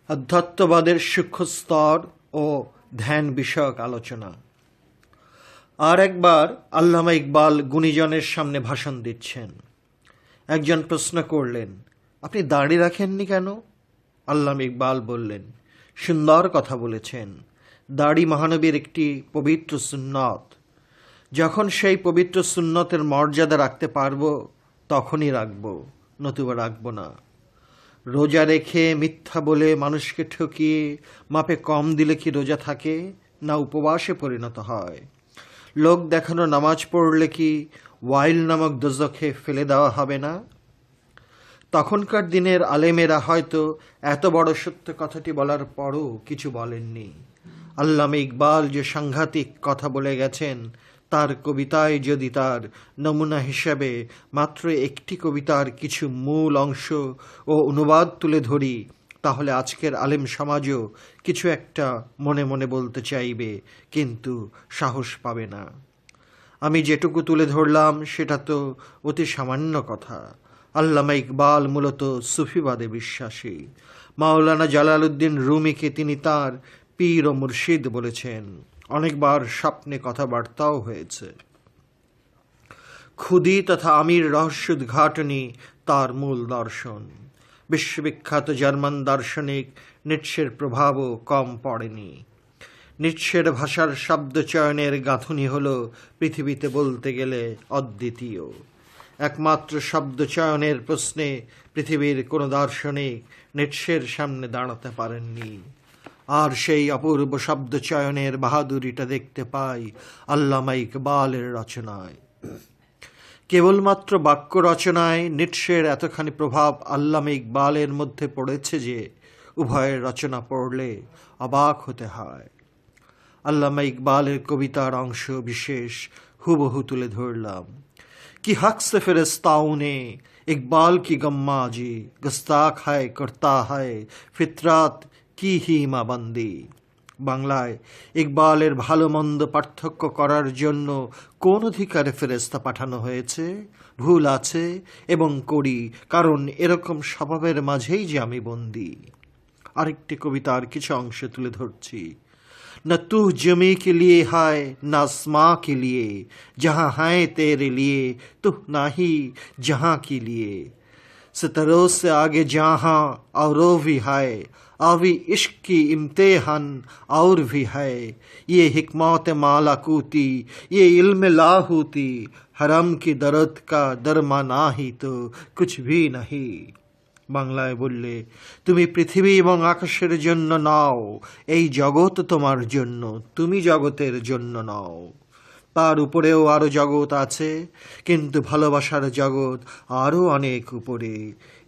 আধ্যাত্মবাদের সূক্ষ্ম স্তর ও ধ্যান বিষয়ক আলোচনা। আর একবার আল্লামা ইকবাল গুণীজনের সামনে ভাষণ দিচ্ছেন। একজন প্রশ্ন করলেন, আপনি দাড়ি রাখেননি কেন? আল্লামা ইকবাল বললেন, সুন্দর কথা বলেছেন। দাড়ি মহানবীর একটি পবিত্র সুন্নত। যখন সেই পবিত্র সুন্নতের মর্যাদা রাখতে পারবো তখনই রাখবো, নতুবা রাখবো না। রোজা রেখে মিথ্যা বলে মানুষকে ঠকিয়ে মাপে কম দিলে কি রোজা থাকে, না উপবাসে পরিণত হয়? লোক দেখানো নামাজ পড়লে কি ওয়াইল নামক দোজখে ফেলে দেওয়া হবে না? তখনকার দিনের আলেমেরা হয়তো এত বড় সত্য কথাটি বলার পরও কিছু বলেননি। আল্লামা ইকবাল যে সাংঘাতিক কথা বলে গেছেন, তার কবিতায় যদি তার নমুনা হিসেবে মাত্র একটি কবিতার কিছু মূল অংশ ও অনুবাদ তুলে ধরি, তাহলে আজকের আলেম সমাজও কিছু একটা মনে মনে বলতে চাইবে, কিন্তু সাহস পাবে না। আমি যেটুকু তুলে ধরলাম সেটা তো অতি সামান্য কথা। আল্লামা ইকবাল মূলত সুফিবাদে বিশ্বাসী। মাওলানা জালালউদ্দিন রুমিকে তিনি তার পীর ও মুর্শিদ বলেছেন। অনেকবার স্বপ্নে কথাবার্তাও হয়েছে। খুদি তথা আমির রহস্যোদ্ঘাটনী তার মূল দর্শন। বিশ্ববিখ্যাত জার্মান দার্শনিক নিটশের প্রভাবও কম পড়েনি। নিটশের ভাষার শব্দচয়নের গাঁথুনি হল পৃথিবীতে বলতে গেলে অদ্বিতীয়। একমাত্র শব্দচয়নের প্রশ্নে পৃথিবীর কোনো দার্শনিক নিটশের সামনে দাঁড়াতে পারেননি। আর সেই অপূর্ব শব্দচয়নের বাহাদুরিটা দেখতে পাই আল্লামা ইকবালের রচনায়। কেবলমাত্র বাক্য রচনায় নিটশের এতখানি প্রভাব আল্লামা ইকবালের মধ্যে পড়েছে যে উভয়ের রচনা পড়লে অবাক হতে হয়। আল্লামা ইকবালের কবিতার অংশ বিশেষ হুবহু তুলে ধরলাম। कि हक से फिरिस्ताओं ने इकबाल की गम्माजी गुस्ताख है करता है फितरात की ही माबंदी। বাংলায় ইকবালের ভালো মন্দ পার্থক্য করার জন্য কোন অধিকারে ফেরেশতা পাঠানো হয়েছে? ভুল আছে এবং করি, কারণ এরকম স্বভাবের মাঝেই যে আমি বন্দী। আরেকটি কবিতার কিছু অংশ তুলে ধরছি। न तू जमी के लिए है न आसमां के लिए, जहाँ है तेरे लिए तू नहीं जहाँ के लिए, सितारों से आगे जहाँ और भी है, अभी इश्क की इम्तिहान और भी है, ये हिकमत मालाकूती ये इल्म लाहूती, हरम की दर्द का दरमा नाही तो कुछ भी नहीं। বাংলায় বললে, তুমি পৃথিবী এবং আকাশের জন্য নাও, এই জগৎ তোমার জন্য, তুমি জগতের জন্য নাও। তার উপরেও আরো জগৎ আছে, কিন্তু ভালোবাসার জগৎ আরো অনেক উপরে।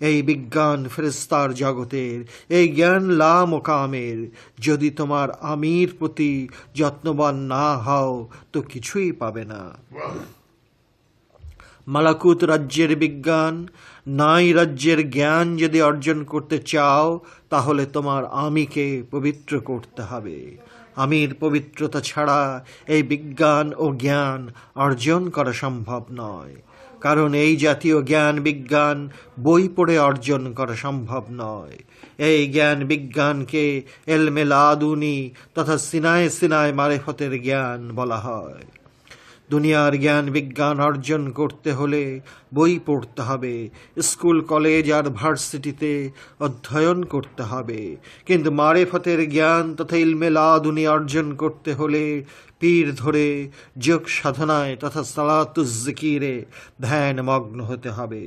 এই বিজ্ঞান ফেরেশতার জগতের, এই জ্ঞান লা মোকামের। যদি তোমার আমির প্রতি যত্নবান না হও তো কিছুই পাবে না। মালাকুত রাজ্যের বিজ্ঞান, নাই রাজ্যের জ্ঞান যদি অর্জন করতে চাও, তাহলে তোমার আমিকে পবিত্র করতে হবে। আমির পবিত্রতা ছাড়া এই বিজ্ঞান ও জ্ঞান অর্জন করা সম্ভব নয়, কারণ এই জাতীয় জ্ঞান বিজ্ঞান বই পড়ে অর্জন করা সম্ভব নয়। এই জ্ঞান বিজ্ঞানকে এলমে লাদুনি তথা সিনায় সিনায় মারেফতের জ্ঞান বলা হয়। দুনিয়ার জ্ঞান বিজ্ঞান অর্জন করতে হলে বই পড়তে হবে, স্কুল কলেজ আর ভার্সিটিতে অধ্যয়ন করতে হবে। কিন্তু মারেফতের জ্ঞান তথা ইলমে লাদুনি অর্জন করতে হলে পীর ধরে যোগ সাধনায় তথা সালাতুজ জিকিরে ধ্যান মগ্ন হতে হবে।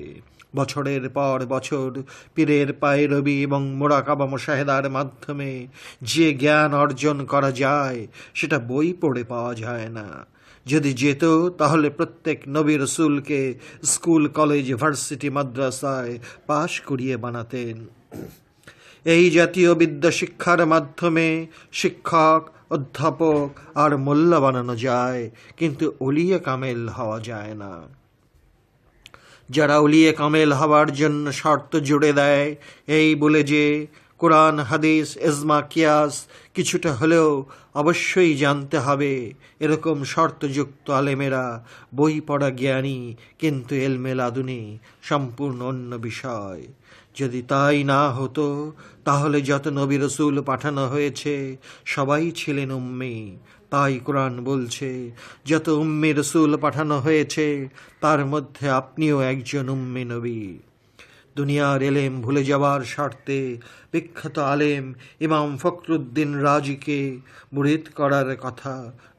বছরের পর বছর পীরের পায়রবি এবং মোরাকাবা মুশাহেদার মাধ্যমে যে জ্ঞান অর্জন করা যায়, সেটা বই পড়ে পাওয়া যায় না। যদি যেত তাহলে প্রত্যেক নবী রসুলকে স্কুল কলেজ ভার্সিটি মাদ্রাসায় পাশ করিয়ে বানাতেন। এই জাতীয় বিদ্যা শিক্ষার মাধ্যমে শিক্ষক, অধ্যাপক আর মোল্লা বানানো যায়, কিন্তু ওলিয়ে কামেল হওয়া যায় না। যারা ওলিয়ে কামেল হওয়ার জন্য শর্ত জুড়ে দেয় এই বলে যে কোরআন, হাদিস, এজমা, কিয়াস কিছুটা হলেও অবশ্যই জানতে হবে। এরকম শর্তযুক্ত আলেমেরা বই পড়া জ্ঞানী, কিন্তু এলমে লাদুনি সম্পূর্ণ অন্য বিষয়। যদি তাই না হতো তাহলে যত নবী রসুল পাঠানো হয়েছে সবাই ছিলেন উম্মি। তাই কোরআন বলছে, যত উম্মি রসুল পাঠানো হয়েছে তার মধ্যে আপনিও একজন উম্মি নবী। দুনিয়ার এলেম ভুলে যাওয়ার স্বার্থে বিখ্যাত আলেম ইমাম ফখরুদ্দীন রাজিকে মুরিদ করার কথা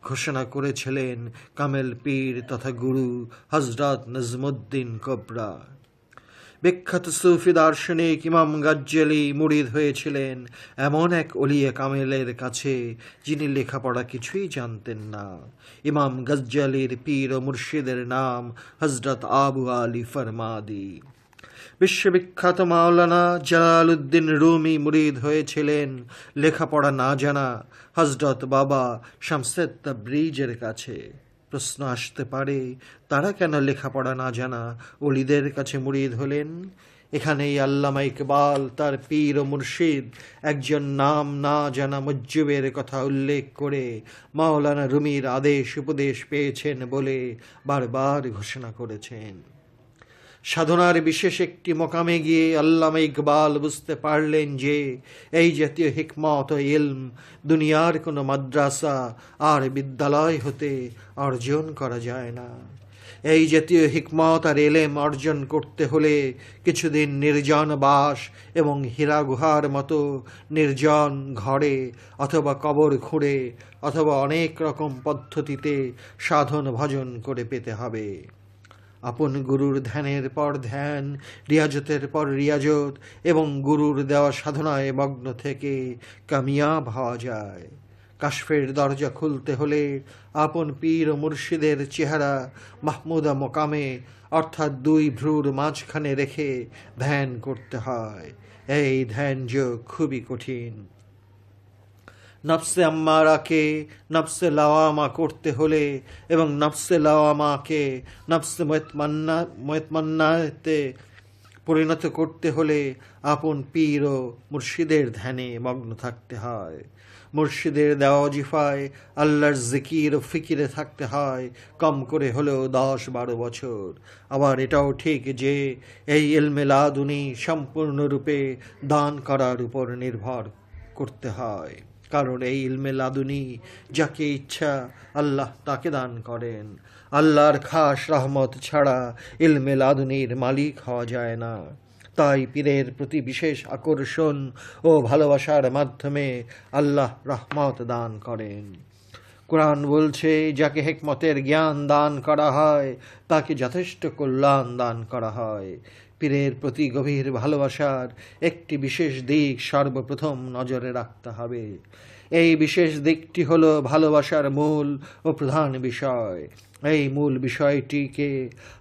ঘোষণা করেছিলেন কামেল পীর তথা গুরু হযরত নজমুদ্দিন কোবরা। বিখ্যাত সুফি দার্শনিক ইমাম গাজ্জালি মুরিদ হয়েছিলেন এমন এক ওলিয়ে কামেলের কাছে যিনি লেখাপড়া কিছুই জানতেন না। ইমাম গাজ্জালির পীর ও মুর্শিদের নাম হযরত আবু আলী ফরমাদি। বিশ্ববিখ্যাত মাওলানা জালালউদ্দিন রুমি মুরিদ হয়েছিলেন লেখাপড়া না জানা হযরত বাবা শামসুত তাবরিজের কাছে। প্রশ্ন আসতে পারে, তারা কেন লেখাপড়া না জানা ওলিদের কাছে মুরিদ হলেন? এখানেই আল্লামা ইকবাল তার পীর ও মুর্শিদ একজন নাম না জানা মজ্জুবের কথা উল্লেখ করে মাওলানা রুমির আদেশ উপদেশ পেয়েছেন বলে বারবার ঘোষণা করেছেন। সাধনার বিশেষ একটি মকামে গিয়ে আল্লামা ইকবাল বুঝতে পারলেন যে এই জাতীয় হিকমত ও ইলম দুনিয়ার কোনো মাদ্রাসা আর বিদ্যালয় হতে অর্জন করা যায় না। এই জাতীয় হিকমত আর এলেম অর্জন করতে হলে কিছুদিন নির্জন বাস এবং হীরা গুহার মতো নির্জন ঘরে অথবা কবর খুঁড়ে অথবা অনেক রকম পদ্ধতিতে সাধন ভজন করে পেতে হবে। আপন গুরুর ধ্যানের পর ধ্যান, রিয়াজতের পর রিয়াজত এবং গুরুর দেওয়া সাধনায় মগ্ন থেকে কামিয়াব হওয়া যায়। কাশফের দরজা খুলতে হলে আপন পীর ও মুর্শিদের চেহারা মাহমুদা মোকামে অর্থাৎ দুই ভ্রুর মাঝখানে রেখে ধ্যান করতে হয়। এই ধ্যান যোগ খুবই কঠিন। নফসে আম্মারাকে নফসে লাওয়ামা করতে হলে এবং নফসে লাওয়ামাকে নফসে মুতমান্নাতে পরিণত করতে হলে আপন পীর ও মুর্শিদের ধ্যানে মগ্ন থাকতে হয়। মুর্শিদের দেওয়া ওজিফায় আল্লাহর জিকির ও ফিকিরে থাকতে হয় কম করে হলেও 10-12 বছর। আবার এটাও ঠিক যে এই ইলমে লাদুনি সম্পূর্ণরূপে দান করার উপর নির্ভর করতে হয়, কারণ এই ইলমে লাদুনি যাকে ইচ্ছা আল্লাহ তাকে দান করেন। আল্লাহর খাস রহমত ছাড়া ইলমে লাদুনির মালিক হওয়া যায় না। তাই পীরের প্রতি বিশেষ আকর্ষণ ও ভালোবাসার মাধ্যমে আল্লাহ রহমত দান করেন। কোরআন বলছে, যাকে হিকমতের জ্ঞান দান করা হয় তাকে যথেষ্ট কল্যাণ দান করা হয়। পীরের প্রতি গভীর ভালোবাসার একটি বিশেষ দিক সর্বপ্রথম নজরে রাখতে হবে। এই বিশেষ দিকটি হলো ভালোবাসার মূল ও প্রধান বিষয়। এই মূল বিষয়টিকে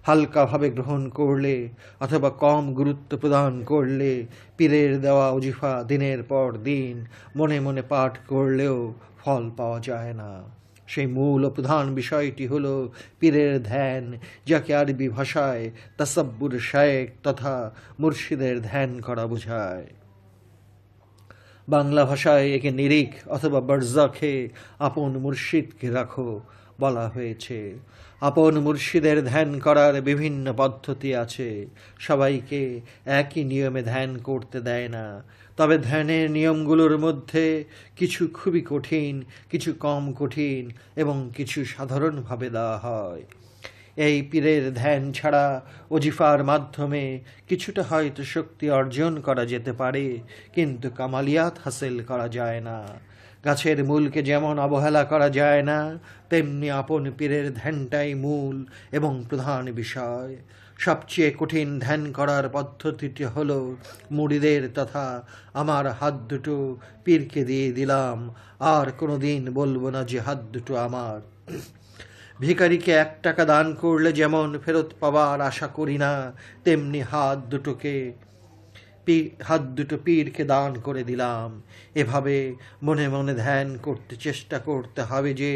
হালকাভাবে গ্রহণ করলে অথবা কম গুরুত্ব প্রদান করলে পীরের দেওয়া ওজিফা দিনের পর দিন মনে মনে পাঠ করলেও ফল পাওয়া যায় না। সেই মূল ও প্রধান বিষয়টি হলো পীরের ধ্যান, যাকে আরবি ভাষায় তাসাব্বুর শায়েখ তথা মুর্শিদের ধ্যান করা বোঝায়। বাংলা ভাষায় একে নিরিখ অথবা বারজাখে আপন মুর্শিদকে রাখো বলা হয়েছে। আপন মুর্শিদের ধ্যান করার বিভিন্ন পদ্ধতি আছে। সবাইকে একই নিয়মে ধ্যান করতে দেয় না। তবে ধ্যানের নিয়মগুলোর মধ্যে কিছু খুবই কঠিন, কিছু কম কঠিন এবং কিছু সাধারণভাবে দেওয়া হয়। এই পীরের ধ্যান ছাড়া ওজিফার মাধ্যমে কিছুটা হয়তো শক্তি অর্জন করা যেতে পারে, কিন্তু কামালিয়াত হাসিল করা যায় না। গাছের মূলকে যেমন অবহেলা করা যায় না, তেমনি আপন পীরের ধ্যানটাই মূল এবং প্রধান বিষয়। সবচেয়ে কঠিন ধ্যান করার পদ্ধতিটি হলো মুরিদের তথা আমার হাত দুটো পীরকে দিয়ে দিলাম, আর কোনোদিন বলবো না যে হাত দুটো আমার। ভিখারিকে 1 টাকা দান করলে যেমন ফেরত পাবার আশা করি না, তেমনি হাত দুটো পীরকে দান করে দিলাম। এভাবে মনে মনে ধ্যান করতে চেষ্টা করতে হবে যে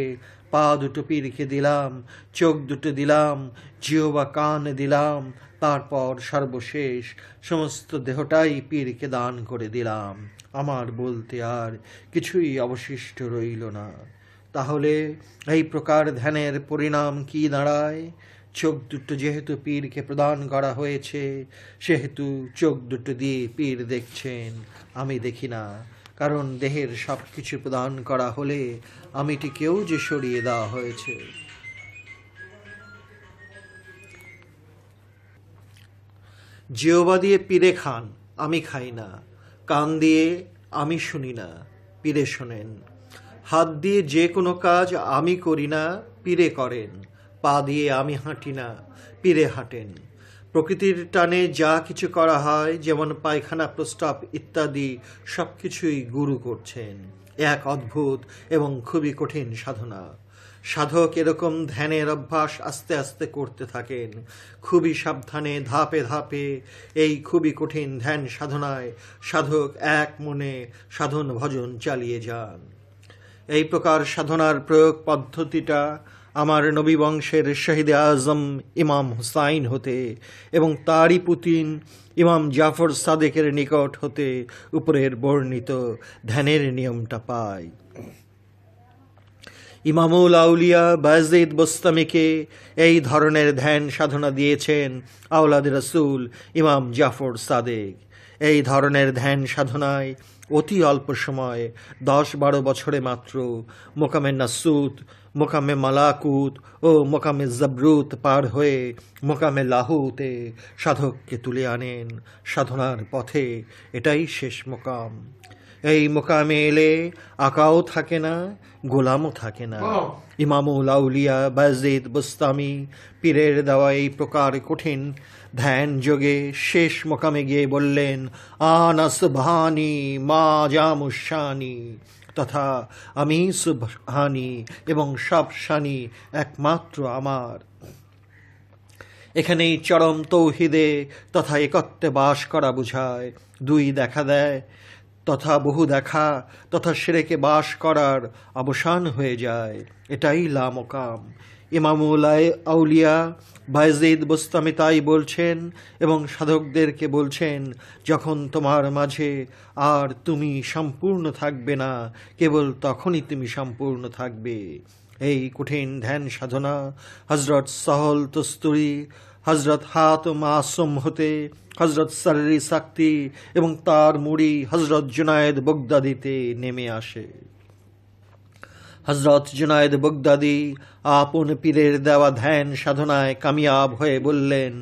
পা দুটো পীরকে দিলাম, চোখ দুটো দিলাম, জিও বা কান দিলাম, তারপর সর্বশেষ সমস্ত দেহটাই পীরকে দান করে দিলাম। আমার বলতে আর কিছুই অবশিষ্ট রইল না। তাহলে এই প্রকার ধ্যানের পরিণাম কি দাঁড়ায়? চোখ দুটো যেহেতু পীরকে প্রদান করা হয়েছে, সেহেতু চোখ দুটো দিয়ে পীর দেখছেন, আমি দেখি না। কারণ দেহের সব কিছু প্রদান করা হলে আমিটিকেও যে সরিয়ে দেওয়া হয়েছে। জিহ্বা দিয়ে পীরে খান, আমি খাই না। কান দিয়ে আমি শুনি না, পীরে শোনেন। হাত দিয়ে যে কোনো কাজ আমি করি না, পীরে করেন। পা দিয়ে আমি হাঁটি না, পীরে হাঁটেন। প্রকৃতির টানে যা কিছু করা হয়, যেমন পায়খানা, প্রস্রাব ইত্যাদি, সব কিছুই গুরু করছেন। এক অদ্ভুত এবং খুবই কঠিন সাধনা। সাধক এরকম ধ্যানের অভ্যাস আস্তে আস্তে করতে থাকেন, খুবই সাবধানে, ধাপে ধাপে। এই খুবই কঠিন ধ্যান সাধনায় সাধক এক মনে সাধন ভজন চালিয়ে যান। এই প্রকার সাধনার প্রয়োগ পদ্ধতিটা আমার নবী বংশের শহীদে আজম ইমাম হুসাইন হতে এবং তারই পুতিন ইমাম জাফর সাদেকের নিকট হতে উপরের বর্ণিত ধ্যানের নিয়মটা পাই। ইমামুল আউলিয়া বায়জিদ বোস্তামিকে এই ধরনের ধ্যান সাধনা দিয়েছেন আওলাদ রাসূল ইমাম জাফর সাদেক। এই ধরনের ধ্যান সাধনায় অতি অল্প সময়, 10-12 বছরে মাত্র মোকামে নাসুত, মোকামে মালাকুত ও মোকামে জাবরুত পার হয়ে মোকামে লাহুতে সাধককে তুলে আনেন সাধনার পথে। এটাই শেষ মোকাম। এই মোকামে এলে আকাও থাকে না, গোলামও থাকে না। ইমামুল আউলিয়া বায়জিদ বোস্তামি পীরের দেওয়া এই প্রকার কঠিন ধ্যান যোগে শেষ মোকামে গিয়ে বললেন, আনা সুবহানি মা জামুশানি, তথা আমি সুবহানি এবং সব শানি একমাত্র আমার। এখানেই চরম তৌহিদে তথা একত্বে বাস করা বুঝায়। দুই দেখা দেয় তথা বহু দেখা তথা শিরকে বাস করার অবসান হয়ে যায়। এটাই লামকাম। ইমামুল আউলিয়া বায়জিদ বোস্তামি তাই বলছেন এবং সাধকদেরকে বলছেন, যখন তোমার মাঝে আর তুমি সম্পূর্ণ থাকবে না, কেবল তখনই তুমি সম্পূর্ণ থাকবে। এই কঠিন ধ্যান সাধনা হজরত সহল তুস্তুরি, হজরত হাত মাসুম হতে হজরত সাররি সাক্তি এবং তার মুড়ি হজরত জুনায়েদ বগদাদিতে নেমে আসে। হজরত জুনায়েদ বগদাদি আপন পীরের দেওয়া ধ্যান সাধনায় কামিয়াব হয়ে বললেন,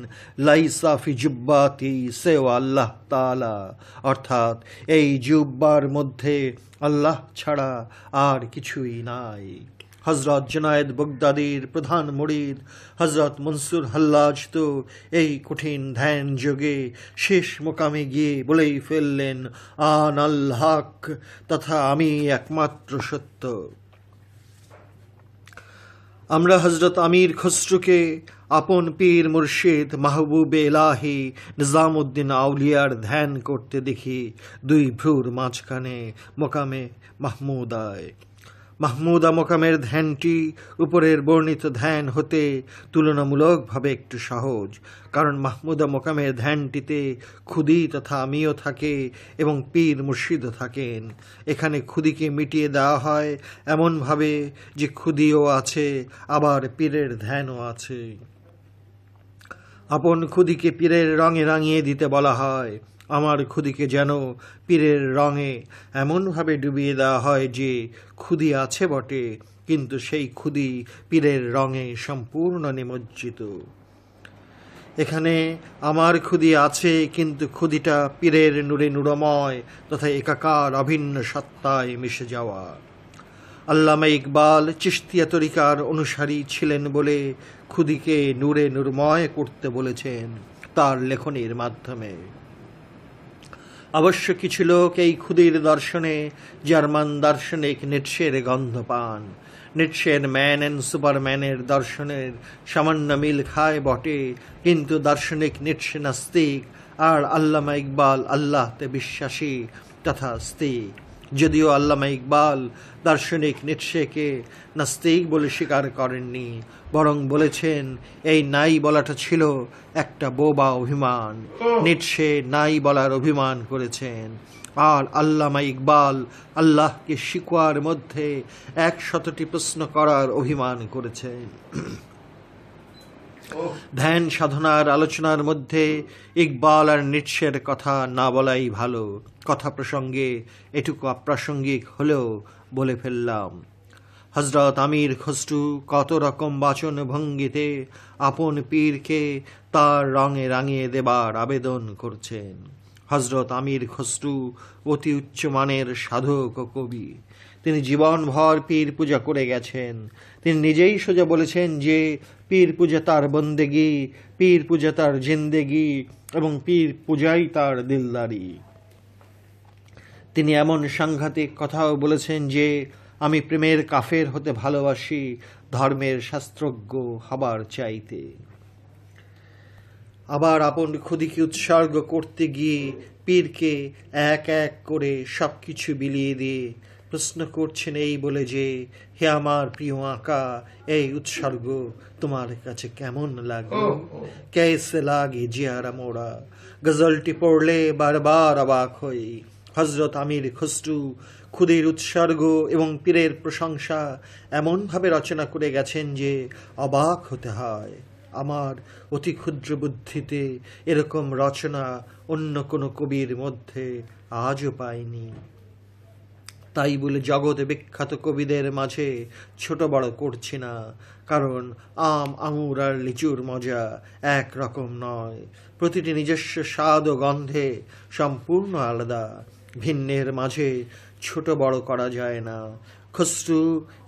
লাইসা ফি জুব্বাতি সেওয়া আল্লাহ তাআলা, অর্থাৎ এই জুব্বার মধ্যে আল্লাহ ছাড়া আর কিছুই নাই। হজরত জুনায়েদ বগদাদির প্রধান মুরিদ হজরত মনসুর হাল্লাজ তো এই কঠিন ধ্যান যোগে শেষ মোকামে গিয়ে বলেই ফেললেন, আন আল হক, তথা আমি একমাত্র সত্য। আমরা হজরত আমির খসরুকে আপন পীর মুর্শিদ মাহবুবে এলাহি নিজামুদ্দিন আউলিয়ার ধ্যান করতে দেখি দুই ভ্রুর মাঝখানে মোকামে মাহমুদায়। মাহমুদা মোকামের ধ্যানটি উপরের বর্ণিত ধ্যান হতে তুলনামূলকভাবে একটু সহজ, কারণ মাহমুদা মোকামের ধ্যানটিতে খুদি তথা আমিও থাকে এবং পীর মুর্শিদও থাকেন। এখানে খুদিকে মিটিয়ে দেওয়া হয় এমনভাবে যে খুদিও আছে, আবার পীরের ধ্যানও আছে। আপন খুদিকে পীরের রঙে রাঙিয়ে দিতে বলা হয়। আমার খুদিকে যেন পীরের রঙে এমনভাবে ডুবিয়ে দেওয়া হয় যে খুদি আছে বটে, কিন্তু সেই খুদি পীরের রঙে সম্পূর্ণ নিমজ্জিত। এখানে আমার খুদি আছে, কিন্তু খুদিটা পীরের নূরে নূরময় তথা একাকার অভিন্ন সত্তায় মিশে যাওয়া। আল্লামা ইকবাল চিশতিয়া তরিকার অনুসারী ছিলেন বলে খুদিকে নূরে নূরময় করতে বলেছেন তার লেখনীর মাধ্যমে। অবশ্য কিছু লোক এই খুদির দর্শনে জার্মান দার্শনিক নিটশের গন্ধ পান। নিটশের ম্যান অ্যান্ড সুপারম্যানের দর্শনের সামান্য মিল খায় বটে, কিন্তু দার্শনিক নিটশে নাস্তিক আর আল্লামা ইকবাল আল্লাহতে বিশ্বাসী তথা আস্তিক। যদিও আল্লামা ইকবাল দার্শনিক নিটশেকে নাস্তিক বলে স্বীকার করেননি, বরং বলেছেন এই নাই বলাটা ছিল একটা বোবা অভিমান। নিটশে নাই বলার অভিমান করেছেন, আর আল্লামা ইকবাল আল্লাহকে শিকোয়ার মধ্যে 100টি প্রশ্ন করার অভিমান করেছেন। ধ্যান সাধনার আলোচনার মধ্যে ইকবাল আর নিটশের কথা না বলাই ভালো। কথা প্রসঙ্গে এটুকু অপ্রাসঙ্গিক হলেও বলে ফেললাম। হজরত আমির খসরু কত রকম বাচন ভঙ্গিতে আপন পীরকে তার রঙে রাঙিয়ে দেবার আবেদন করছেন। হজরত আমির খসরু অতি উচ্চমানের সাধক ও কবি। তিনি জীবনভর পীর পূজা করে গেছেন। তিনি নিজেই সোজা বলেছেন যে পীর পূজা তার বন্দেগি, পীর পূজা তার জিন্দেগি এবং পীর পূজাই তার দিলদারি। তিনি এমন সাংঘাতিক কথাও বলেছেন যে আমি প্রেমের কাফের হতে ভালোবাসি ধর্মের শাস্ত্রজ্ঞ হবার চাইতে। আবার আপন খুদিকে উৎসর্গ করতে গিয়ে পীরকে এক এক করে সব কিছু বিলিয়ে দিয়ে প্রশ্ন করছেন এই বলে যে, হে আমার প্রিয় আঁকা, এই উৎসর্গ তোমার কাছে কেমন লাগে? কেসে লাগে জিয়ারা মোড়া। গজলটি পড়লে বারবার অবাক হই। হজরত আমির খসরু খুদের উৎসর্গ এবং পীরের প্রশংসা এমনভাবে রচনা করে গেছেন যে অবাক হতে হয়। আমার অতি ক্ষুদ্র বুদ্ধিতে এরকম রচনা অন্য কোনো কবির মধ্যে আজও পাইনি। তাই বলে জগতে বিখ্যাত কবিদের মাঝে ছোট বড় করছি না, কারণ আম, আঙুর আর লিচুর মজা এক রকম নয়। প্রতিটি নিজস্ব স্বাদ ও গন্ধে সম্পূর্ণ আলাদা। ভিন্নের মাঝে ছোট বড় করা যায় না। খসরু,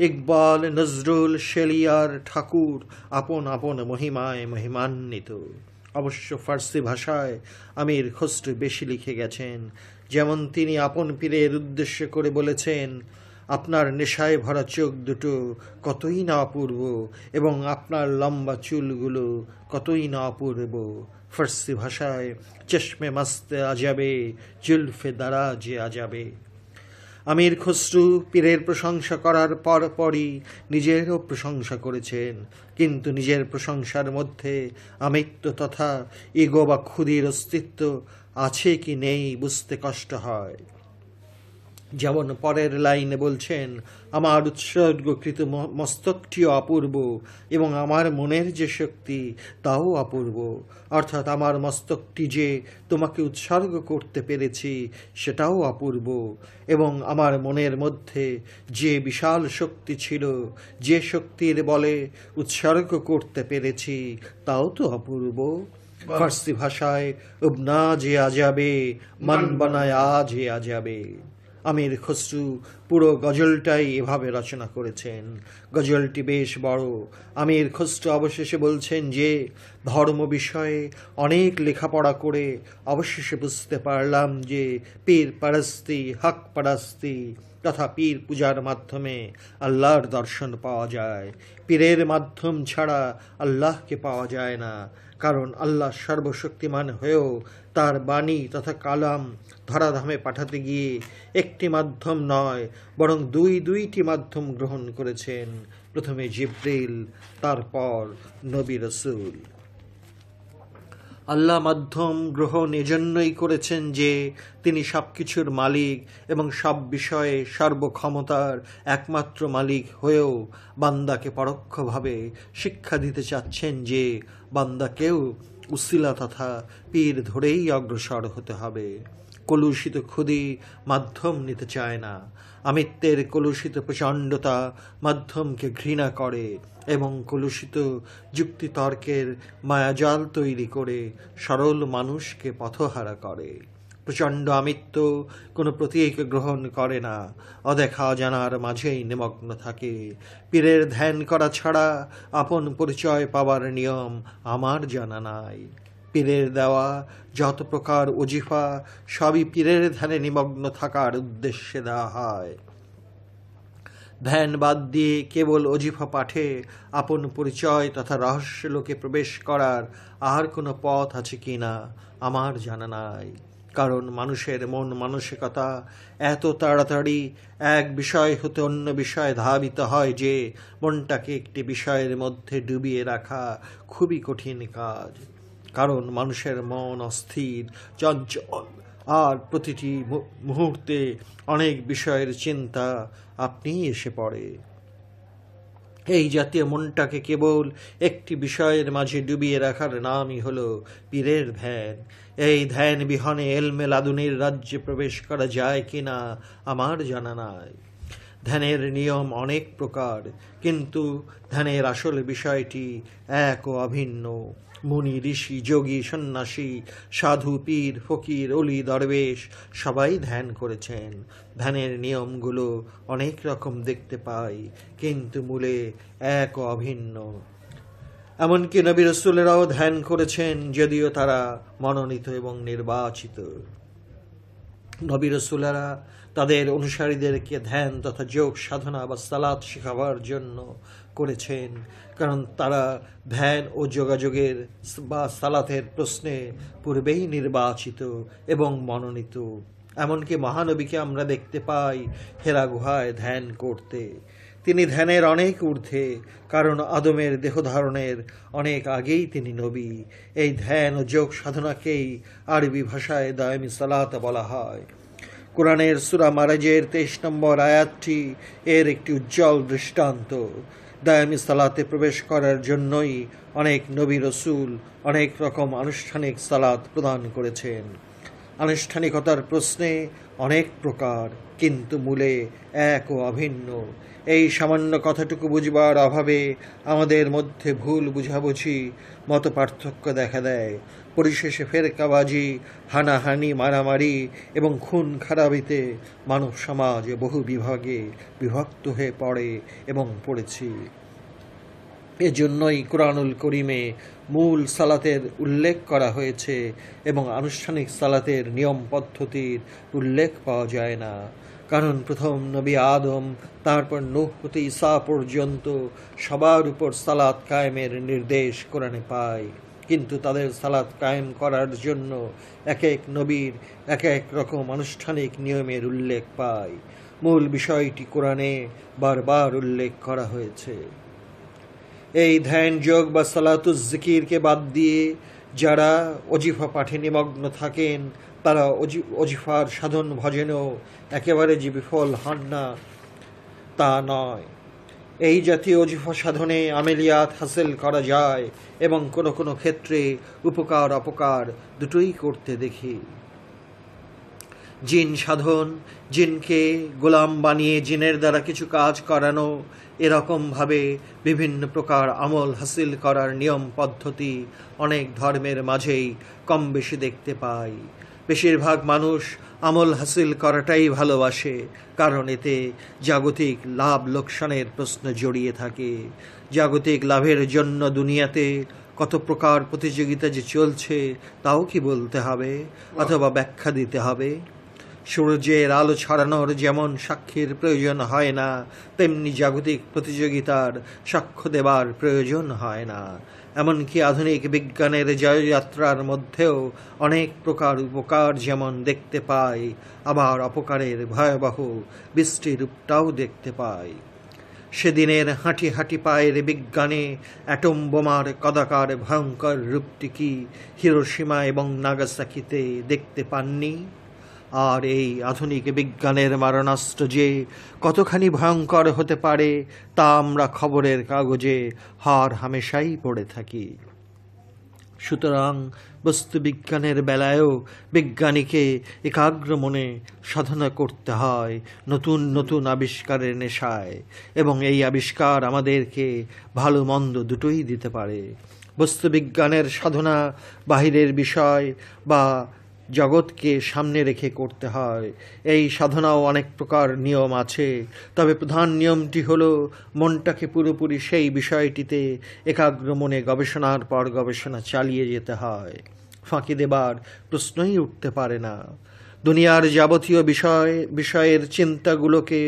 ইকবাল, নজরুল, শেলিয়ার, ঠাকুর আপন আপন মহিমায় মহিমান্বিত। অবশ্য ফার্সি ভাষায় আমির খসরু বেশি লিখে গেছেন। যেমন তিনি আপন পীরের উদ্দেশ্য করে বলেছেন, আপনার নেশায় ভরা চোখ দুটো কতই না অপূর্ব এবং আপনার লম্বা চুলগুলো কতই না অপূর্ব। ফার্সি ভাষায় চশমে মস্তে আজাবে, জুলফে দারাজে আজাবে। আমির খসরু পীরের প্রশংসা করার পরই নিজেরও প্রশংসা করেছেন, কিন্তু নিজের প্রশংসার মধ্যে আমিত্ব তথা ইগো বা ক্ষুদির অস্তিত্ব আছে কি নেই বুঝতে কষ্ট হয়। যেমন পরের লাইনে বলছেন, আমার উৎসর্গকৃত মস্তকটিও অপূর্ব এবং আমার মনের যে শক্তি তাও অপূর্ব। অর্থাৎ আমার মস্তকটি যে তোমাকে উৎসর্গ করতে পেরেছি সেটাও অপূর্ব, এবং আমার মনের মধ্যে যে বিশাল শক্তি ছিল, যে শক্তির বলে উৎসর্গ করতে পেরেছি তাও তো অপূর্ব। ফার্সি ভাষায় উবনা যে আজাবে, মন বানায় আজ আজাবে। আমির খসরু পুরো গজলটাই এভাবে রচনা করেছেন। গজলটি বেশ বড়। আমির খসরু অবশেষে বলছেন যে ধর্ম বিষয়ে অনেক লেখাপড়া করে অবশেষে বুঝতে পারলাম যে পীর পারস্তি, হক পারস্তি তথা পীর পূজার মাধ্যমে আল্লাহর দর্শন পাওয়া যায়। পীরের মাধ্যম ছাড়া আল্লাহকে পাওয়া যায় না, কারণ আল্লাহ সর্বশক্তিমান হয়েও তার বাণী তথা কালাম ধরাধামে পাঠাতে গিয়ে একটি মাধ্যম নয়, বরং দুইটি মাধ্যম গ্রহণ করেছেন। প্রথমে জিবরিল, তারপর নবী রাসূল। আল্লাহ মাধ্যম গ্রহণ এজন্যই করেছেন যে তিনি সব কিছুর মালিক এবং সব বিষয়ে সর্বক্ষমতার একমাত্র মালিক হয়েও বান্দাকে পরোক্ষভাবে শিক্ষা দিতে চাচ্ছেন যে বান্দাকেও উসিলা তথা পীর ধরেই অগ্রসর হতে হবে। কলুষিত খুদি মাধ্যম নিতে চায় না। আমিত্বের কলুষিত প্রচণ্ডতা মাধ্যমকে ঘৃণা করে এবং কলুষিত যুক্তিতর্কের মায়াজাল তৈরি করে সরল মানুষকে পথহারা করে। প্রচণ্ড আমিত্ব কোনো প্রতীক গ্রহণ করে না, অদেখা জানার মাঝেই নিমগ্ন থাকে। পীরের ধ্যান করা ছাড়া আপন পরিচয় পাবার নিয়ম আমার জানা নাই। পীরের দেওয়া যত প্রকার ওজিফা সবই পীরের ধ্যানে নিমগ্ন থাকার উদ্দেশ্যে দেওয়া হয়। ধ্যান বাদ দিয়ে কেবল ওজিফা পাঠে আপন পরিচয় তথা রহস্যলোকে প্রবেশ করার আর কোনো পথ আছে কি না আমার জানা নাই। কারণ মানুষের মন মানসিকতা এত তাড়াতাড়ি এক বিষয় হতে অন্য বিষয়ে ধাবিত হয় যে মনটাকে একটি বিষয়ের মধ্যে ডুবিয়ে রাখা খুবই কঠিন কাজ। কারণ মানুষের মন অস্থির, চঞ্চল, আর প্রতিটি মুহূর্তে অনেক বিষয়ের চিন্তা আপনিই এসে পড়ে। এই জাতীয় মনটাকে কেবল একটি বিষয়ের মাঝে ডুবিয়ে রাখার নামই হলো পীরের ধ্যান। এই ধ্যান বিহনে এলমে লাদুনির রাজ্যে প্রবেশ করা যায় কিনা আমার জানা নাই। ধ্যানের নিয়ম অনেক প্রকার, কিন্তু ধ্যানের আসল বিষয়টি এক ও অভিন্ন। মুনি, ঋষি, যোগী, সন্ন্যাসী, সাধু, পীর, ফকির, অলি, দরবেশ সবাই ধ্যান করেছেন। ধ্যানের নিয়মগুলো অনেক রকম দেখতে পাই, কিন্তু মূলে এক ও অভিন্ন। এমনকি নবী রাসূলেরাও ধ্যান করেছেন, যদিও তারা মনোনীত এবং নির্বাচিত। নবী রাসূলেরা তাদের অনুসারীদেরকে ধ্যান তথা যোগ সাধনা বা সালাত শেখাবার জন্য করেছেন, কারণ তারা ধ্যান ও যোগাযোগের বা সালাতের প্রশ্নে পূর্বেই নির্বাচিত এবং মনোনীত। এমনকি মহানবীকে আমরা দেখতে পাই হেরা গুহায় ধ্যান করতে। তিনি ধ্যানের অনেক ঊর্ধ্বে, কারণ আদমের দেহধারণের অনেক আগেই তিনি নবী। এই ধ্যান ও যোগ সাধনাকেই আরবি ভাষায় দায়মি সালাত বলা হয়। কোরআনের সূরা মারাজের 23 নম্বর আয়াতটি এর একটি উজ্জ্বল দৃষ্টান্ত। দায়ামি সালাতে প্রবেশ করার জন্যই অনেক নবী রসুল অনেক রকম আনুষ্ঠানিক সালাত প্রদান করেছেন। আনুষ্ঠানিকতার প্রশ্নে অনেক প্রকার, কিন্তু মূলে এক ও অভিন্ন। এই সামান্য কথাটুকু বুঝবার অভাবে আমাদের মধ্যে ভুল বুঝাবুঝি, মত পার্থক্য দেখা দেয়। পরিশেষে ফেরকাবাজি, হানাহানি, মারামারি এবং খুন খারাপিতে মানব সমাজ বহু বিভাগে বিভক্ত হয়ে পড়ে এবং পড়েছি। এজন্যই কুরআনুল করিমে মূল সালাতের উল্লেখ করা হয়েছে এবং আনুষ্ঠানিক সালাতের নিয়ম পদ্ধতির উল্লেখ পাওয়া যায় না। কারণ প্রথম নবী আদম, তারপর নূহ হতে ঈসা পর্যন্ত সবার উপর সালাত কায়েমের নির্দেশ কোরআনে পায়, কিন্তু তাদের সালাত কায়েম করার জন্য এক এক নবীর এক এক রকম আনুষ্ঠানিক নিয়মের উল্লেখ পায়। মূল বিষয়টি কোরআনে বারবার উল্লেখ করা হয়েছে। এই ধ্যান যোগ বা সালাতুজ জিকিরকে বাদ দিয়ে যারা ওজিফা পাঠে নিমগ্ন থাকেন, তারা ওজিফার সাধন ভজনেও একেবারে যে বিফল হন না তা নয়। এই জাতীয় ওজিফা সাধনে আমেলিয়াত হাসিল করা যায় এবং কোনো কোনো ক্ষেত্রে উপকার অপকার দুটোই করতে দেখি। জিন সাধন, জিনকে গোলাম বানিয়ে জিনের দ্বারা কিছু কাজ করানো, এরকমভাবে বিভিন্ন প্রকার আমল হাসিল করার নিয়ম পদ্ধতি অনেক ধর্মের মাঝেই কম বেশি দেখতে পাই। বেশিরভাগ মানুষ আমল হাসিল করাটাই ভালোবাসে, কারণ এতে জাগতিক লাভ লোকসানের প্রশ্ন জড়িয়ে থাকে। জাগতিক লাভের জন্য দুনিয়াতে কত প্রকার প্রতিযোগিতা যে চলছে তাও কি বলতে হবে অথবা ব্যাখ্যা দিতে হবে? সূর্যের আলো ছড়ানোর যেমন সাক্ষীর প্রয়োজন হয় না, তেমনি জাগতিক প্রতিযোগিতার সাক্ষ্য দেবার প্রয়োজন হয় না। এমনকি আধুনিক বিজ্ঞানের জয়যাত্রার মধ্যেও অনেক প্রকার উপকার যেমন দেখতে পাই, আবার অপকারের ভয়াবহ বৃষ্টিরূপটাও দেখতে পাই। সেদিনের হাঁটি হাঁটি পায়ের বিজ্ঞানে অ্যাটম বোমার কদাকার ভয়ঙ্কর রূপটি কি হিরোশিমা এবং নাগাসাকিতে দেখতে পাননি? আর এই আধুনিক বিজ্ঞানের মারণাস্ত্র যে কতখানি ভয়ঙ্কর হতে পারে তা আমরা খবরের কাগজে হর হামেশাই পড়ে থাকি। সুতরাং বস্তুবিজ্ঞানের বেলায়ও বিজ্ঞানীকে একাগ্র মনে সাধনা করতে হয় নতুন নতুন আবিষ্কারের নেশায়, এবং এই আবিষ্কার আমাদেরকে ভালো মন্দ দুটোই দিতে পারে। বস্তুবিজ্ঞানের সাধনা বাহিরের বিষয় বা জগৎকে সামনে রেখে করতে হয়। এই সাধনাও অনেক প্রকার নিয়ম আছে, তবে প্রধান নিয়মটি হলো মনটাকে পুরোপুরি সেই বিষয়টিতে একাগ্র মনে গবেষণার পর গবেষণা চালিয়ে যেতে হয়। ফাঁকি দেবার প্রশ্নই উঠতে পারে না। দুনিয়ার যাবতীয় বিষয়ের চিন্তাগুলোকে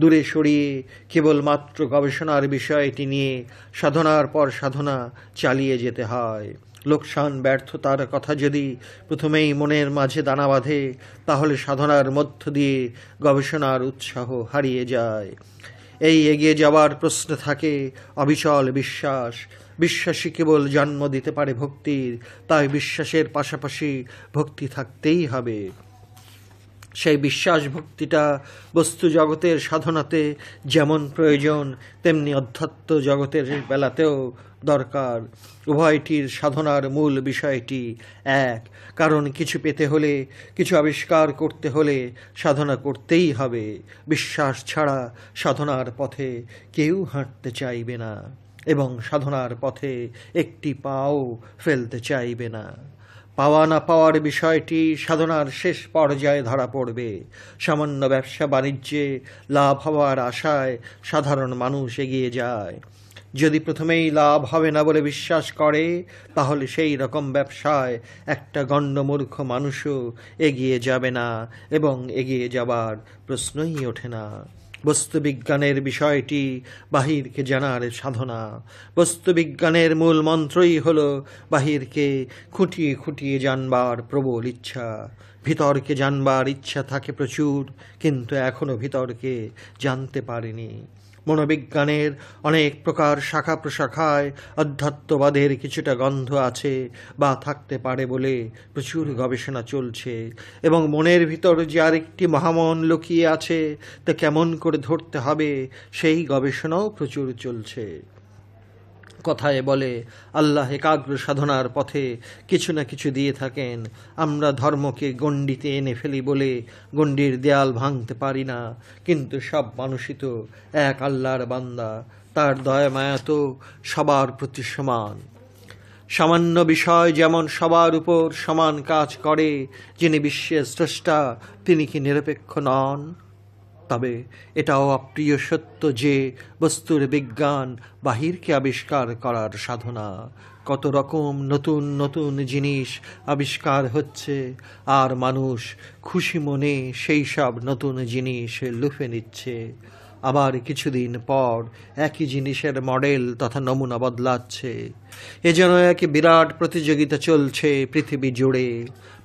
দূরে সরিয়ে কেবলমাত্র গবেষণার বিষয়টি নিয়ে সাধনার পর সাধনা চালিয়ে যেতে হয়। লোকসান ব্যর্থতার কথা যদি প্রথমেই মনের মাঝে দানা বাঁধে, তাহলে সাধনার মধ্য দিয়ে গবেষণার উৎসাহ হারিয়ে যায়। এই এগিয়ে যাওয়ার প্রশ্ন থাকে অবিচল বিশ্বাস। বিশ্বাসই কেবল জন্ম দিতে পারে ভক্তির, তাই বিশ্বাসের পাশাপাশি ভক্তি থাকতেই হবে। সেই বিশ্বাস ভক্তিটা বস্তু জগতের সাধনাতে যেমন প্রয়োজন, তেমনি অধ্যাত্ম জগতের বেলাতেও দরকার। উভয়টির সাধনার মূল বিষয়টি এক, কারণ কিছু পেতে হলে, কিছু আবিষ্কার করতে হলে সাধনা করতেই হবে। বিশ্বাস ছাড়া সাধনার পথে কেউ হাঁটতে চাইবে না, এবং সাধনার পথে একটি পাও ফেলতে চাইবে না। পাওয়া না পাওয়ার বিষয়টি সাধনার শেষ পর্যায়ে ধরা পড়বে। সামান্য ব্যবসা বাণিজ্যে লাভ হওয়ার আশায় সাধারণ মানুষ এগিয়ে যায়। যদি প্রথমেই লাভ হবে না বলে বিশ্বাস করে, তাহলে সেই রকম ব্যবসায় একটা গণ্ডমূর্খ মানুষও এগিয়ে যাবে না, এবং এগিয়ে যাবার প্রশ্নই ওঠে না। বস্তুবিজ্ঞানের বিষয়টি বাহিরকে জানার সাধনা। বস্তুবিজ্ঞানের মূল মন্ত্রই হল বাহিরকে খুঁটিয়ে খুঁটিয়ে জানবার প্রবল ইচ্ছা। ভিতরকে জানবার ইচ্ছা থাকে প্রচুর, কিন্তু এখনও ভিতরকে জানতে পারেনি। মনোবিজ্ঞানের অনেক প্রকার শাখা প্রশাখায় অধ্যাত্মবাদের কিছুটা গন্ধ আছে বা থাকতে পারে বলে প্রচুর গবেষণা চলছে, এবং মনের ভিতর যে আরেকটি মহামন লুকিয়ে আছে তা কেমন করে ধরতে হবে সেই গবেষণাও প্রচুর চলছে। কথায় বলে, আল্লাহ একাগ্র সাধনার পথে কিছু না কিছু দিয়ে থাকেন। আমরা ধর্মকে গণ্ডিতে এনে ফেলি বলে গণ্ডির দেয়াল ভাঙতে পারি না, কিন্তু সব মানুষই তো এক আল্লাহর বান্দা, তার দয়া মায়া তো সবার প্রতি সমান। সামান্য বিষয় যেমন সবার উপর সমান কাজ করে, যিনি বিশ্বের স্রষ্টা তিনি কি নিরপেক্ষ নন? তবে এটাও অপ্রিয় সত্য যে বস্তুর বিজ্ঞান বাহিরকে আবিষ্কার করার সাধনা। কত রকম নতুন নতুন জিনিস আবিষ্কার হচ্ছে, আর মানুষ খুশি মনে সেই সব নতুন জিনিস লুফে নিচ্ছে। আবার কিছুদিন পর একই জিনিসের মডেল তথা নমুনা বদলাচ্ছে। এ যেন এক বিরাট প্রতিযোগিতা চলছে পৃথিবী জুড়ে।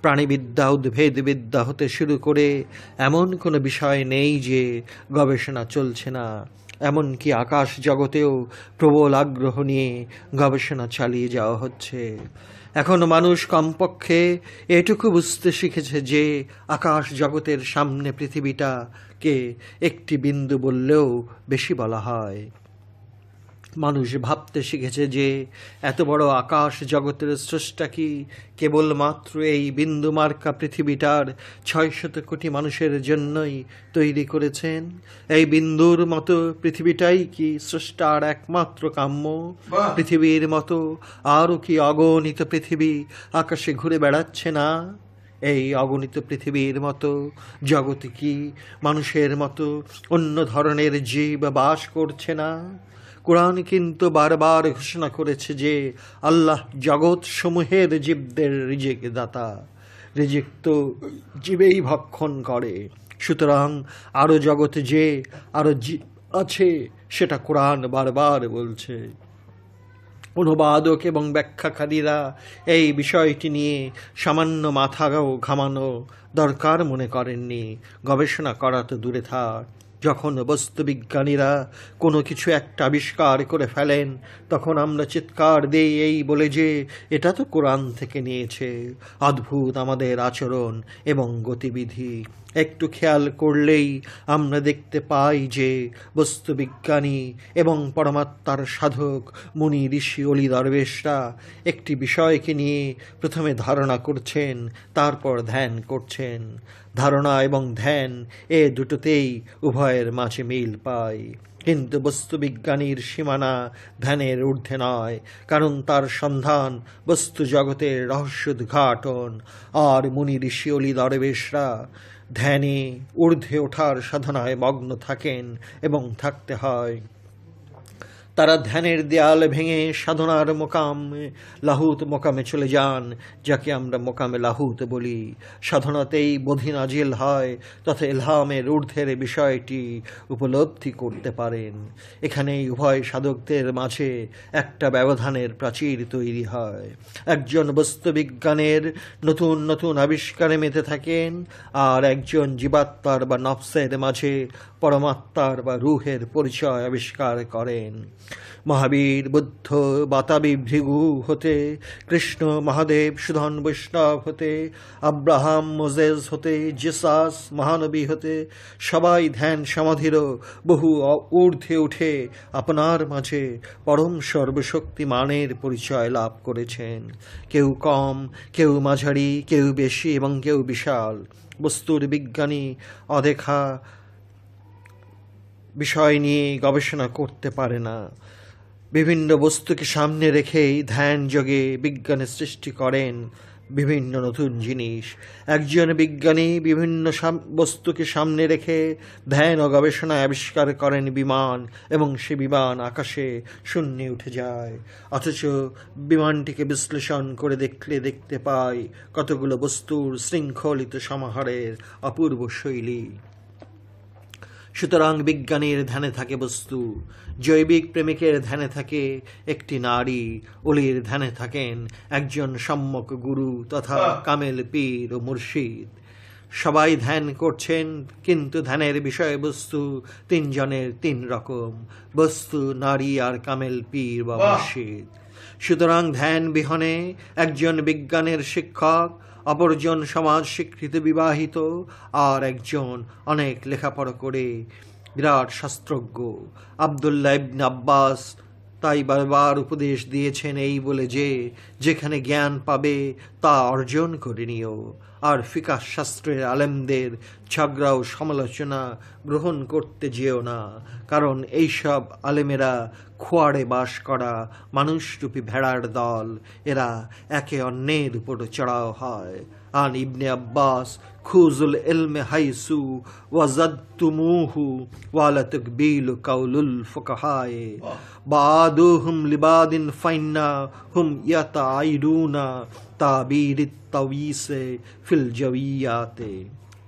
প্রাণীবিদ্যা, উদ্ভিদবিদ্যা হতে শুরু করে এমন কোনো বিষয় নেই যে গবেষণা চলছে না। এমনকি আকাশ জগতেও প্রবল আগ্রহ নিয়ে গবেষণা চালিয়ে যাওয়া হচ্ছে। এখন মানুষ কমপক্ষে এটুকু বুঝতে শিখেছে যে আকাশ জগতের সামনে পৃথিবীটাকে একটি বিন্দু বললেও বেশি বলা হয়। মানুষ ভাবতে শিখেছে যে এত বড় আকাশ জগতের স্রষ্টা কি কেবলমাত্র এই বিন্দুমার্কা পৃথিবীটার ৬০০ কোটি মানুষের জন্যই তৈরি করেছেন। এই বিন্দুর মতো পৃথিবীটাই কি স্রষ্টার একমাত্র কাম্য? পৃথিবীর মতো আরও কি অগণিত পৃথিবী আকাশে ঘুরে বেড়াচ্ছে না? এই অগণিত পৃথিবীর মতো জগতে কি মানুষের মতো অন্য ধরনের জীব বাস করছে না? কোরআন কিন্তু বারবার ঘোষণা করেছে যে আল্লাহ জগৎ সমূহের জীবদের রিজিক দাতা। রিজিক তো জীবেই ভক্ষণ করে। সুতরাং আরও জগতে যে আরও জীব আছে সেটা কোরআন বারবার বলছে। অনুবাদক এবং ব্যাখ্যাকারীরা এই বিষয়টি নিয়ে সামান্য মাথাও ঘামানো দরকার মনে করেননি। গবেষণা করা তো দূরে থাক, যখন বস্তুবিজ্ঞানীরা কোনো কিছু একটা আবিষ্কার করে ফেলেন, তখন আমরা চিৎকার দিই এই বলে যে এটা তো কোরআন থেকে নিয়েছে। অদ্ভুত আমাদের আচরণ এবং গতিবিধি। একটু খেয়াল করলেই আমরা দেখতে পাই যে বস্তুবিজ্ঞানী এবং পরমাত্মার সাধক মুনি ঋষি অলি দরবেশরা একটি বিষয়কে নিয়ে প্রথমে ধারণা করছেন, তারপর ধ্যান করছেন। ধারণা এবং ধ্যান এ দুটোতেই উভয়ের মাঝে মিল পায়। কিন্তু বস্তুবিজ্ঞানীর সীমানা ধ্যানের ঊর্ধ্বে নয়, কারণ তার সন্ধান বস্তু জগতের রহস্য উদ্ঘাটন। আর মুনি ঋষি অলি দরবেশরা ধ্যানে ঊর্ধ্বে ওঠার সাধনায় মগ্ন থাকেন এবং থাকতে হয়। তারা ধ্যানের দেয়াল ভেঙে সাধনার মোকাম লাহুত মোকামে চলে যান, যাকে আমরা মোকামে লাহুত বলি। সাধনাতেই বোধি নাজিল হয় তথা ইলহামের ঊর্ধ্বের বিষয়টি উপলব্ধি করতে পারেন। এখানেই উভয় সাধকদের মাঝে একটা ব্যবধানের প্রাচীর তৈরি হয়। একজন বস্তুবিজ্ঞানের নতুন নতুন আবিষ্কারে মেতে থাকেন, আর একজন জীবাত্মার বা নফসের মাঝে পরমাত্মার বা রুহের পরিচয় আবিষ্কার করেন। মহাবীর, বুদ্ধ, বাতাবি ভৃগু হতে, কৃষ্ণ, মহাদেব, সুধন বৈষ্ণব হতে, আব্রাহাম, মোজেস হতে, জেসাস, মহানবী হতে সবাই ধ্যান সমাধিরও বহু ঊর্ধ্বে উঠে আপনার মাঝে পরম সর্বশক্তিমানের পরিচয় লাভ করেছেন। কেউ কম, কেউ মাঝারি, কেউ বেশি এবং কেউ বিশাল। বস্তুর বিজ্ঞানী অদেখা বিষয় নিয়ে গবেষণা করতে পারে না। বিভিন্ন বস্তুকে সামনে রেখেই ধ্যান যোগে বিজ্ঞানের সৃষ্টি করেন বিভিন্ন নতুন জিনিস। একজন বিজ্ঞানী বিভিন্ন বস্তুকে সামনে রেখে ধ্যান ও গবেষণায় আবিষ্কার করেন বিমান, এবং সে বিমান আকাশে শূন্যে উঠে যায়। অথচ বিমানটিকে বিশ্লেষণ করে দেখতে পাই কতগুলো বস্তুর শৃঙ্খলিত সমাহারের অপূর্ব শৈলী। সুতরাং বিজ্ঞানীর ধ্যানে থাকে বস্তু, জৈবিক প্রেমিকের ধ্যানে থাকে একটি নারী, অলির ধ্যানে থাকেন একজন সম্যক গুরু তথা কামেল পীর ও মুর্শিদ। সবাই ধ্যান করছেন, কিন্তু ধ্যানের বিষয়বস্তু তিনজনের তিন রকম, বস্তু, নারী আর কামেল পীর বা মুর্শিদ। সুতরাং ধ্যান বিহনে একজন বিজ্ঞানের শিক্ষক, অপরজন সমাজ স্বীকৃত বিবাহিত, আর একজন অনেক লেখাপড়া করে বিরাট শাস্ত্রজ্ঞ। আব্দুল্লাহ ইবনে আব্বাস তাই বারবার উপদেশ দিয়েছেন এই বলে যে যেখানে জ্ঞান পাবে তা অর্জন করে নিও, আর ফিকাহ শাস্ত্রের আলেমদের ঝগড়া ও সমালোচনা গ্রহণ করতে যেও না, কারণ এইসব আলেমেরা খোয়াড়ে বাস করা মানুষরূপী ভেড়ার দল, এরা একে অন্যের উপর চড়াও হয়। আন ইবনে আব্বাস, খুজুল ইলমে হাইসু ওয়াজাদতুমুহু ওয়ালা তাকবিল কাউলুল ফুকাহায়ে বাদুহুম লিবাদিন ফাইন্না হুম ইয়াতাইরুনা তাবিরিত তাওয়িসে ফিল জাওয়িয়াতে।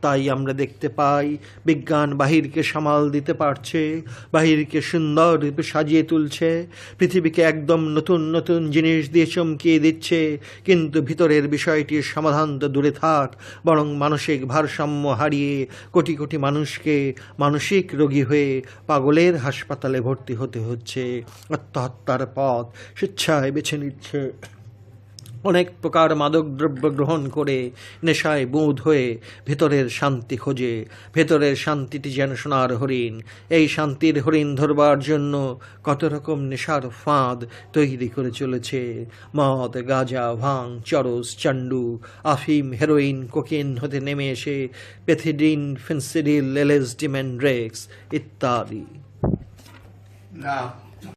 তাই আমরা দেখতে পাই বিজ্ঞান বাহিরকে সামাল দিতে পারছে, বাহিরকে সুন্দর রূপে সাজিয়ে তুলছে, পৃথিবীকে একদম নতুন নতুন জিনিস দিয়ে চমকিয়ে দিচ্ছে, কিন্তু ভিতরের বিষয়টির সমাধান তো দূরে থাক, বরং মানসিক ভারসাম্য হারিয়ে কোটি কোটি মানুষকে মানসিক রোগী হয়ে পাগলের হাসপাতালে ভর্তি হতে হচ্ছে, আত্মহত্যার পথ স্বেচ্ছায় বেছে নিচ্ছে, অনেক প্রকার মাদক দ্রব্য গ্রহণ করে নেশায় বুঁদ হয়ে ভেতরের শান্তি খোঁজে। ভেতরের শান্তিটি যেন সোনার হরিণ। এই শান্তির হরিণ ধরবার জন্য কত রকম নেশার ফাঁদ তৈরি করে চলেছে। মদ, গাঁজা, ভাং, চরস, চান্ডু, আফিম, হেরোইন, কোকেন হতে নেমে এসে পেথিডিন, ফেন্সিডিল, এলএসডি, ম্যান্ড্রেক্স ইত্যাদি।